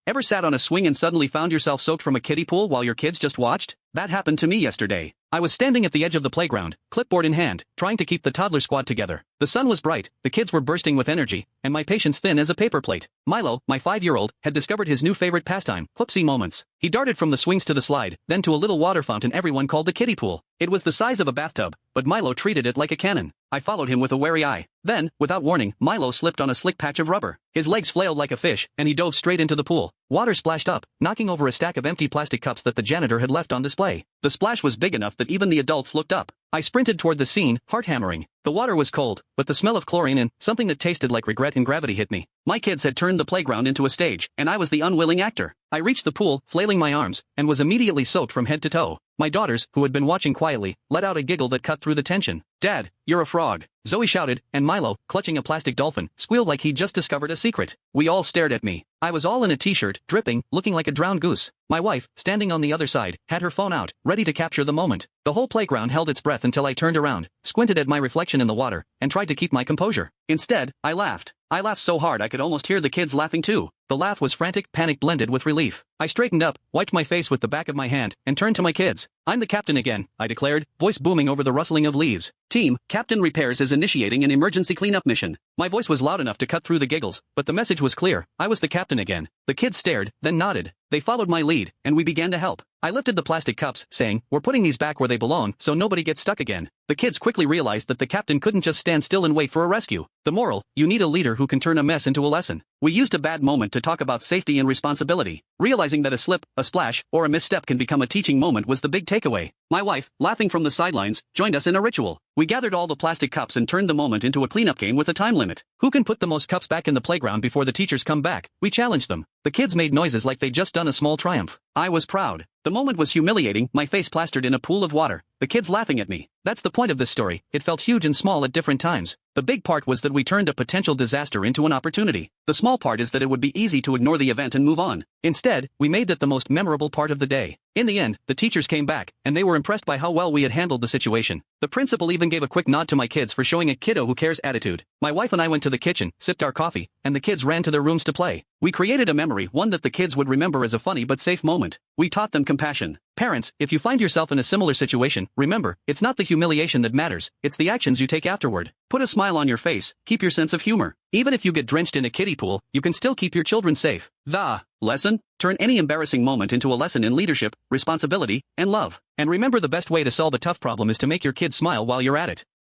Ever sat on a swing and suddenly found yourself soaked from a kiddie pool while your kids just watched? That happened to me yesterday. I was standing at the edge of the playground, clipboard in hand, trying to keep the toddler squad together. The sun was bright, the kids were bursting with energy, and my patience thin as a paper plate. Milo, my 5-year-old, had discovered his new favorite pastime, whoopsie moments. He darted from the swings to the slide, then to a little water fountain everyone called the kiddie pool. It was the size of a bathtub, but Milo treated it like a cannon. I followed him with a wary eye. Then, without warning, Milo slipped on a slick patch of rubber. His legs flailed like a fish, and he dove straight into the pool. Water splashed up, knocking over a stack of empty plastic cups that the janitor had left on display. The splash was big enough that even the adults looked up. I sprinted toward the scene, heart hammering. The water was cold, but the smell of chlorine and something that tasted like regret and gravity hit me. My kids had turned the playground into a stage, and I was the unwilling actor. I reached the pool, flailing my arms, and was immediately soaked from head to toe. My daughters, who had been watching quietly, let out a giggle that cut through the tension. "Dad, you're a frog," Zoe shouted, and Milo, clutching a plastic dolphin, squealed like he'd just discovered a secret. We all stared at me. I was all in a t-shirt, dripping, looking like a drowned goose. My wife, standing on the other side, had her phone out, ready to capture the moment. The whole playground held its breath until I turned around, squinted at my reflection in the water, and tried to keep my composure. Instead, I laughed. I laughed so hard I could almost hear the kids laughing too. The laugh was frantic, panic blended with relief. I straightened up, wiped my face with the back of my hand, and turned to my kids. "I'm the captain again," I declared, voice booming over the rustling of leaves. "Team, Captain Repairs is initiating an emergency cleanup mission." My voice was loud enough to cut through the giggles, but the message was clear. I was the captain again. The kids stared, then nodded. They followed my lead, and we began to help. I lifted the plastic cups, saying, "We're putting these back where they belong so nobody gets stuck again." The kids quickly realized that the captain couldn't just stand still and wait for a rescue. The moral: you need a leader who can turn a mess into a lesson. We used a bad moment to talk about safety and responsibility. Realizing that a slip, a splash, or a misstep can become a teaching moment was the big takeaway. My wife, laughing from the sidelines, joined us in a ritual. We gathered all the plastic cups and turned the moment into a cleanup game with a time limit. Who can put the most cups back in the playground before the teachers come back? We challenged them. The kids made noises like they'd just done a small triumph. I was proud. The moment was humiliating, my face plastered in a pool of water. The kids laughing at me. That's the point of this story. It felt huge and small at different times. The big part was that we turned a potential disaster into an opportunity. The small part is that it would be easy to ignore the event and move on. Instead, we made it the most memorable part of the day. In the end, the teachers came back, and they were impressed by how well we had handled the situation. The principal even gave a quick nod to my kids for showing a kiddo who cares attitude. My wife and I went to the kitchen, sipped our coffee, and the kids ran to their rooms to play. We created a memory, one that the kids would remember as a funny but safe moment. We taught them compassion. Parents, if you find yourself in a similar situation, remember, it's not the humiliation that matters, it's the actions you take afterward. Put a smile on your face, keep your sense of humor. Even if you get drenched in a kiddie pool, you can still keep your children safe. The lesson? Turn any embarrassing moment into a lesson in leadership, responsibility, and love. And remember, the best way to solve a tough problem is to make your kids smile while you're at it.